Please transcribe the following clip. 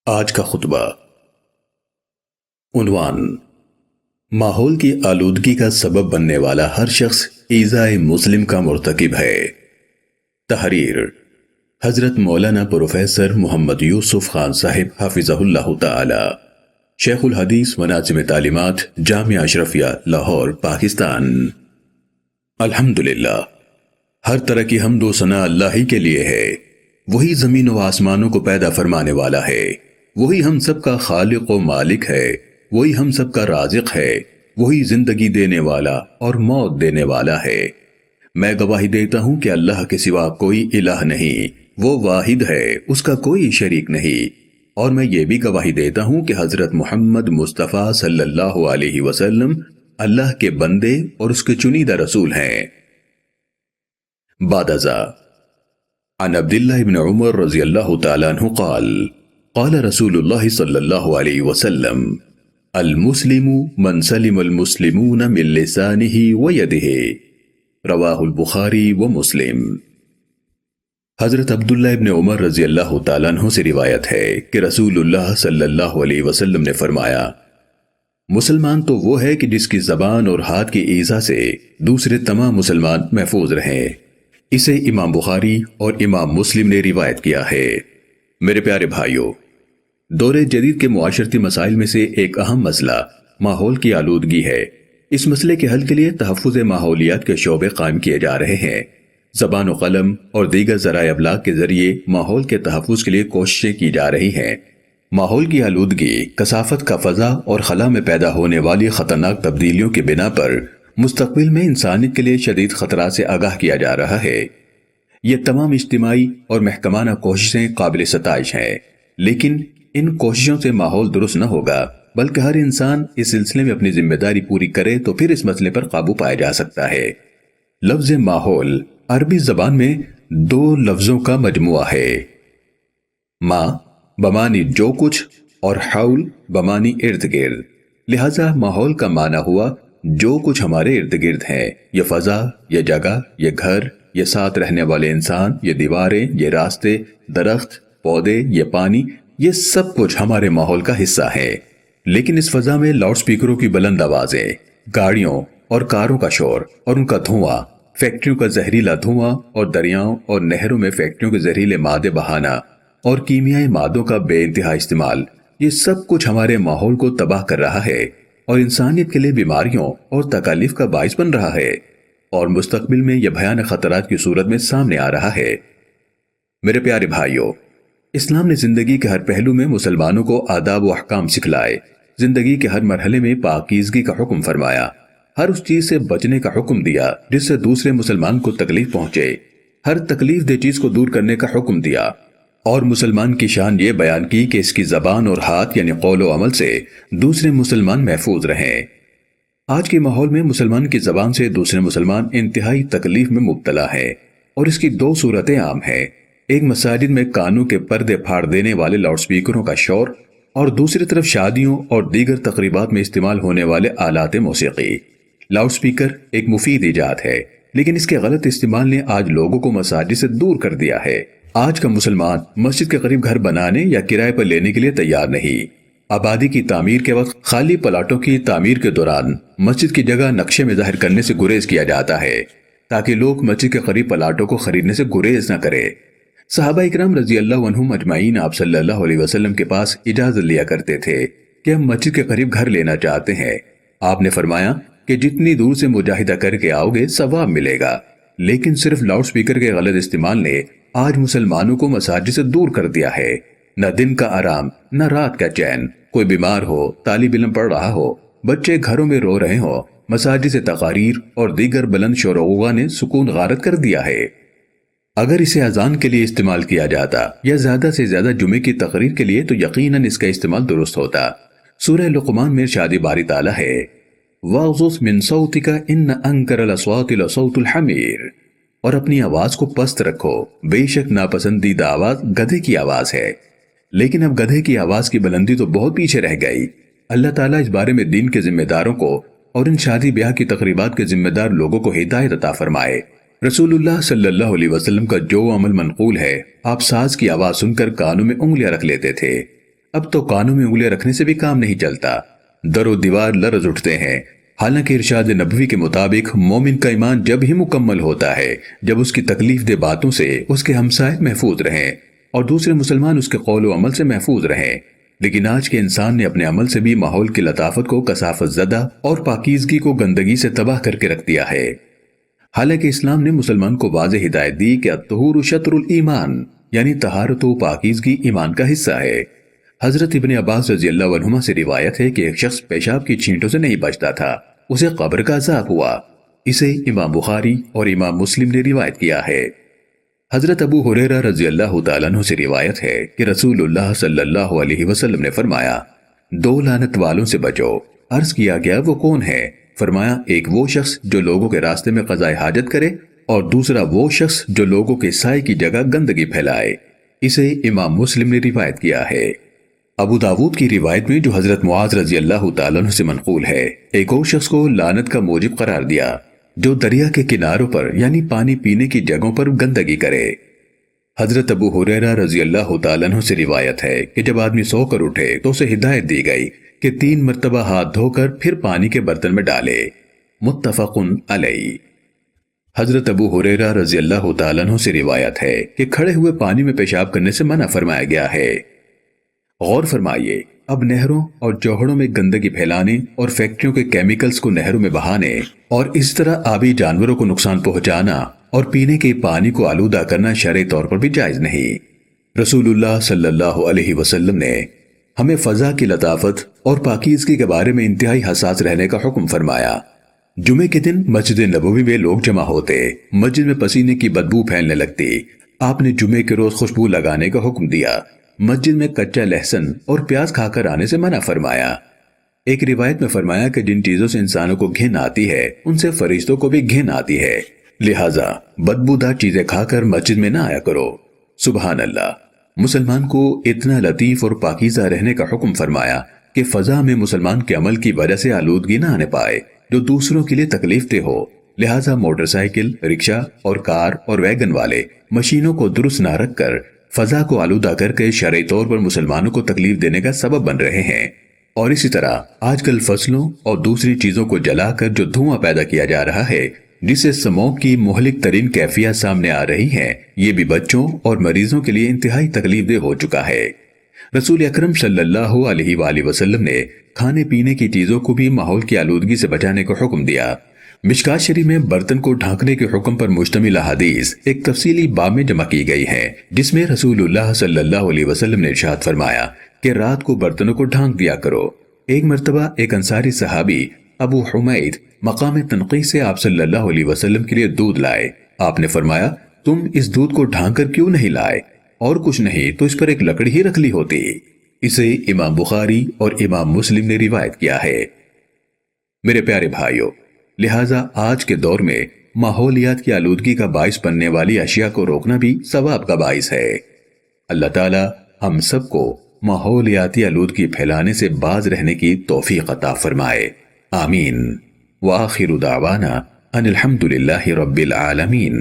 آج کا خطبہ عنوان ماحول کی آلودگی کا سبب بننے والا ہر شخص ایذائے مسلم کا مرتکب ہے۔ تحریر حضرت مولانا پروفیسر محمد یوسف خان صاحب حافظہ اللہ تعالی، شیخ الحدیث و ناظم تعلیمات جامعہ اشرفیہ لاہور پاکستان۔ الحمدللہ، ہر طرح کی حمد و ثنا اللہ ہی کے لیے ہے۔ وہی زمین و آسمانوں کو پیدا فرمانے والا ہے، وہی ہم سب کا خالق و مالک ہے، وہی ہم سب کا رازق ہے، وہی زندگی دینے والا اور موت دینے والا ہے۔ میں گواہی دیتا ہوں کہ اللہ کے سوا کوئی الہ نہیں، وہ واحد ہے، اس کا کوئی شریک نہیں، اور میں یہ بھی گواہی دیتا ہوں کہ حضرت محمد مصطفیٰ صلی اللہ علیہ وسلم اللہ کے بندے اور اس کے چنیدہ رسول ہیں۔ بعد ازاں عن عبداللہ بن عمر رضی اللہ تعالیٰ عنہ قال قال رسول اللہ صلی اللہ علیہ وسلم المسلم من سلم المسلمون من لسانہ ویدہ، رواہ البخاری و مسلم۔ حضرت عبداللہ ابن عمر رضی اللہ تعالیٰ عنہ سے روایت ہے کہ رسول اللہ صلی اللہ علیہ وسلم نے فرمایا، مسلمان تو وہ ہے کہ جس کی زبان اور ہاتھ کی ایذا سے دوسرے تمام مسلمان محفوظ رہیں۔ اسے امام بخاری اور امام مسلم نے روایت کیا ہے۔ میرے پیارے بھائیوں، دور جدید کے معاشرتی مسائل میں سے ایک اہم مسئلہ ماحول کی آلودگی ہے۔ اس مسئلے کے حل کے لیے تحفظ ماحولیات کے شعبے قائم کیے جا رہے ہیں۔ زبان و قلم اور دیگر ذرائع ابلاغ کے ذریعے ماحول کے تحفظ کے لیے کوششیں کی جا رہی ہیں۔ ماحول کی آلودگی کثافت کا فضا اور خلا میں پیدا ہونے والی خطرناک تبدیلیوں کی بنا پر مستقبل میں انسانیت کے لیے شدید خطرات سے آگاہ کیا جا رہا ہے۔ یہ تمام اجتماعی اور محکمانہ کوششیں قابل ستائش ہیں، لیکن ان کوششوں سے ماحول درست نہ ہوگا، بلکہ ہر انسان اس سلسلے میں اپنی ذمہ داری پوری کرے تو پھر اس مسئلے پر قابو پایا جا سکتا ہے۔ لفظ ماحول عربی زبان میں دو لفظوں کا مجموعہ ہے، ما بمانی جو کچھ اور حول بمانی ارد گرد، لہذا ماحول کا معنی ہوا جو کچھ ہمارے ارد گرد ہیں، یہ فضا، یہ جگہ، یہ گھر، یہ ساتھ رہنے والے انسان، یہ دیواریں، یہ راستے، درخت، پودے، یہ پانی، یہ سب کچھ ہمارے ماحول کا حصہ ہے۔ لیکن اس فضا میں لاؤڈ سپیکروں کی بلند آوازیں، گاڑیوں اور کاروں کا شور اور ان کا دھواں، فیکٹریوں کا زہریلا دھواں اور دریاؤں اور نہروں میں فیکٹریوں کے زہریلے مادے بہانا اور کیمیائی مادوں کا بے انتہا استعمال، یہ سب کچھ ہمارے ماحول کو تباہ کر رہا ہے اور انسانیت کے لیے بیماریوں اور تکالیف کا باعث بن رہا ہے، اور مستقبل میں یہ بھیانک خطرات کی صورت میں سامنے آ رہا ہے۔ میرے پیارے بھائیوں، اسلام نے زندگی کے ہر پہلو میں مسلمانوں کو آداب و احکام سکھلائے، زندگی کے ہر مرحلے میں پاکیزگی کا حکم فرمایا، ہر اس چیز سے بچنے کا حکم دیا جس سے دوسرے مسلمان کو تکلیف پہنچے، ہر تکلیف دہ چیز کو دور کرنے کا حکم دیا، اور مسلمان کی شان یہ بیان کی کہ اس کی زبان اور ہاتھ یعنی قول و عمل سے دوسرے مسلمان محفوظ رہیں۔ آج کے ماحول میں مسلمان کی زبان سے دوسرے مسلمان انتہائی تکلیف میں مبتلا ہے، اور اس کی دو صورتیں عام ہیں، ایک مساجد میں کانوں کے پردے پھاڑ دینے والے لاؤڈ سپیکروں کا شور، اور دوسری طرف شادیوں اور دیگر تقریبات میں استعمال ہونے والے آلات موسیقی۔ لاؤڈ سپیکر ایک مفید ایجاد ہے، لیکن اس کے غلط استعمال نے آج لوگوں کو مساجد سے دور کر دیا ہے۔ آج کا مسلمان مسجد کے قریب گھر بنانے یا کرائے پر لینے کے لیے تیار نہیں۔ آبادی کی تعمیر کے وقت خالی پلاٹوں کی تعمیر کے دوران مسجد کی جگہ نقشے میں ظاہر کرنے سے گریز کیا جاتا ہے تاکہ لوگ مسجد کے قریب پلاٹوں کو خریدنے سے گریز نہ کرے۔ صحابہ اکرام رضی اللہ عنہم اجمعین آپ صلی اللہ علیہ وسلم کے پاس اجازت لیا کرتے تھے کہ ہم مسجد کے قریب گھر لینا چاہتے ہیں۔ آپ نے فرمایا کہ جتنی دور سے مجاہدہ کر کے آؤ گے ثواب ملے گا، لیکن صرف لاؤڈ سپیکر کے غلط استعمال نے آج مسلمانوں کو مساجد سے دور کر دیا ہے۔ نہ دن کا آرام، نہ رات کا چین، کوئی بیمار ہو، طالب علم پڑھ رہا ہو، بچے گھروں میں رو رہے ہوں، مساجد سے تقاریر اور دیگر بلند شور و غوغا نے سکون غارت کر دیا ہے۔ اگر اسے اذان کے لیے استعمال کیا جاتا یا زیادہ سے زیادہ جمعے کی تقریر کے لیے تو یقیناً اس کا استعمال درست ہوتا۔ سورہ لقمان میں ارشاد باری تعالیٰ ہے وَاغْضُضْ مِن صَوْتِكَ إِنَّ أَنكَرَ الْأَصْوَاتِ لَصَوْتُ الْحَمِيرِ، اور اپنی آواز کو پست رکھو، بے شک ناپسندیدہ آواز گدھے کی آواز ہے۔ لیکن اب گدھے کی آواز کی بلندی تو بہت پیچھے رہ گئی۔ اللہ تعالیٰ اس بارے میں دین کے ذمہ داروں کو اور ان شادی بیاہ کی تقریبات کے ذمہ دار لوگوں کو ہدایت عطا فرمائے۔ رسول اللہ صلی اللہ علیہ وسلم کا جو عمل منقول ہے، آپ ساز کی آواز سن کر کانوں میں انگلیاں رکھ لیتے تھے۔ اب تو کانوں میں انگلیاں رکھنے سے بھی کام نہیں چلتا، در و دیوار لرز اٹھتے ہیں۔ حالانکہ ارشاد نبوی کے مطابق مومن کا ایمان جب ہی مکمل ہوتا ہے جب اس کی تکلیف دہ باتوں سے اس کے ہمسائے محفوظ رہیں اور دوسرے مسلمان اس کے قول و عمل سے محفوظ رہیں۔ لیکن آج کے انسان نے اپنے عمل سے بھی ماحول کی لطافت کو کثافت زدہ اور پاکیزگی کو گندگی سے تباہ کر کے رکھ دیا ہے۔ حالانکہ اسلام نے مسلمان کو واضح ہدایت دی کہ الطہور شطر الایمان، یعنی طہارت و پاکیزگی ایمان کا حصہ ہے۔ حضرت ابن عباس رضی اللہ عنہما سے روایت ہے کہ ایک شخص پیشاب کی چھینٹوں سے نہیں بچتا تھا، اسے قبر کا عذاب ہوا۔ اسے امام بخاری اور امام مسلم نے روایت کیا ہے۔ حضرت ابو ہریرہ رضی اللہ تعالیٰ عنہ سے روایت ہے کہ رسول اللہ صلی اللہ علیہ وسلم نے فرمایا، دو لعنت والوں سے بچو۔ عرض کیا گیا وہ کون ہے؟ فرمایا، ایک وہ شخص جو لوگوں کے راستے میں قضاء حاجت کرے اور دوسرا وہ شخص جو لوگوں کے سائے کی جگہ گندگی پھیلائے۔ اسے امام مسلم نے روایت کیا ہے۔ ابو داود کی روایت میں جو حضرت معاذ رضی اللہ تعالیٰ عنہ سے منقول ہے، ایک اور شخص کو لعنت کا موجب قرار دیا جو دریا کے کناروں پر یعنی پانی پینے کی جگہوں پر گندگی کرے۔ حضرت ابو ہریرہ رضی اللہ تعالیٰ عنہ سے روایت ہے کہ جب آدمی سو کر اٹھے تو اسے ہدایت دی گئی کہ 3 مرتبہ ہاتھ دھو کر پھر پانی کے برتن میں ڈالے۔ متفق علیہ۔ حضرت ابو ہریرہ رضی اللہ تعالیٰ عنہ سے روایت ہے کہ کھڑے ہوئے پانی میں پیشاب کرنے سے منع فرمایا گیا ہے۔ غور فرمائیے، اب نہروں اور جوہڑوں میں گندگی پھیلانے اور فیکٹریوں کے کیمیکلز کو نہروں میں بہانے اور اس طرح آبی جانوروں کو نقصان پہنچانا اور پینے کے پانی کو آلودہ کرنا شرعی طور پر بھی جائز نہیں۔ رسول اللہ صلی اللہ علیہ وسلم نے ہمیں فضا کی لطافت اور پاکیزگی کے بارے میں انتہائی حساس رہنے کا حکم فرمایا۔ جمعے کے دن مسجد نبوی میں لوگ جمع ہوتے، مسجد میں پسینے کی بدبو پھیلنے لگتی۔ آپ نے جمعے کے روز خوشبو لگانے کا حکم دیا، مسجد میں کچا لہسن اور پیاز کھا کر آنے سے منع فرمایا۔ ایک روایت میں فرمایا کہ جن چیزوں سے انسانوں کو گھن آتی ہے ان سے فرشتوں کو بھی گھن آتی ہے، لہٰذا بدبودار چیزیں کھا کر مسجد میں نہ آیا کرو۔ سبحان اللہ۔ مسلمان کو اتنا لطیف اور پاکیزہ رہنے کا حکم فرمایا کہ فضا میں مسلمان کے عمل کی وجہ سے آلودگی نہ آنے پائے جو دوسروں کے لیے تکلیف دہ ہو، لہٰذا موٹر سائیکل، رکشہ اور کار اور ویگن والے مشینوں کو درست نہ رکھ کر فضا کو آلودہ کر کے شرعی طور پر مسلمانوں کو تکلیف دینے کا سبب بن رہے ہیں۔ اور اسی طرح آج کل فصلوں اور دوسری چیزوں کو جلا کر جو دھواں پیدا کیا جا رہا ہے، جس سے اسموگ کی مہلک ترین کیفیت سامنے آ رہی ہیں، یہ بھی بچوں اور مریضوں کے لیے انتہائی تکلیف دہ ہو چکا ہے۔ رسول اکرم صلی اللہ علیہ وآلہ وسلم نے کھانے پینے کی چیزوں کو بھی ماحول کی آلودگی سے بچانے کا حکم دیا۔ مشکات شریف میں برتن کو ڈھانکنے کے حکم پر مشتمل احادیث ایک تفصیلی باب میں جمع کی گئی ہیں، جس میں رسول اللہ صلی اللہ علیہ وسلم نے ارشاد فرمایا کہ رات کو برتنوں کو ڈھانک دیا کرو۔ ایک مرتبہ ایک انصاری صحابی ابو حمید مقام تنقیح سے آپ صلی اللہ علیہ وسلم کے لیے دودھ لائے۔ آپ نے فرمایا، تم اس دودھ کو ڈھانک کر کیوں نہیں لائے؟ اور کچھ نہیں تو اس پر ایک لکڑی ہی رکھ لی ہوتی۔ اسے امام بخاری اور امام مسلم نے روایت کیا ہے۔ میرے پیارے بھائیوں، لہٰذا آج کے دور میں ماحولیات کی آلودگی کا باعث بننے والی اشیاء کو روکنا بھی ثواب کا باعث ہے۔ اللہ تعالی ہم سب کو ماحولیاتی آلودگی پھیلانے سے باز رہنے کی توفیق عطا فرمائے، آمین۔ وآخر دعوانا ان الحمد للہ رب العالمین۔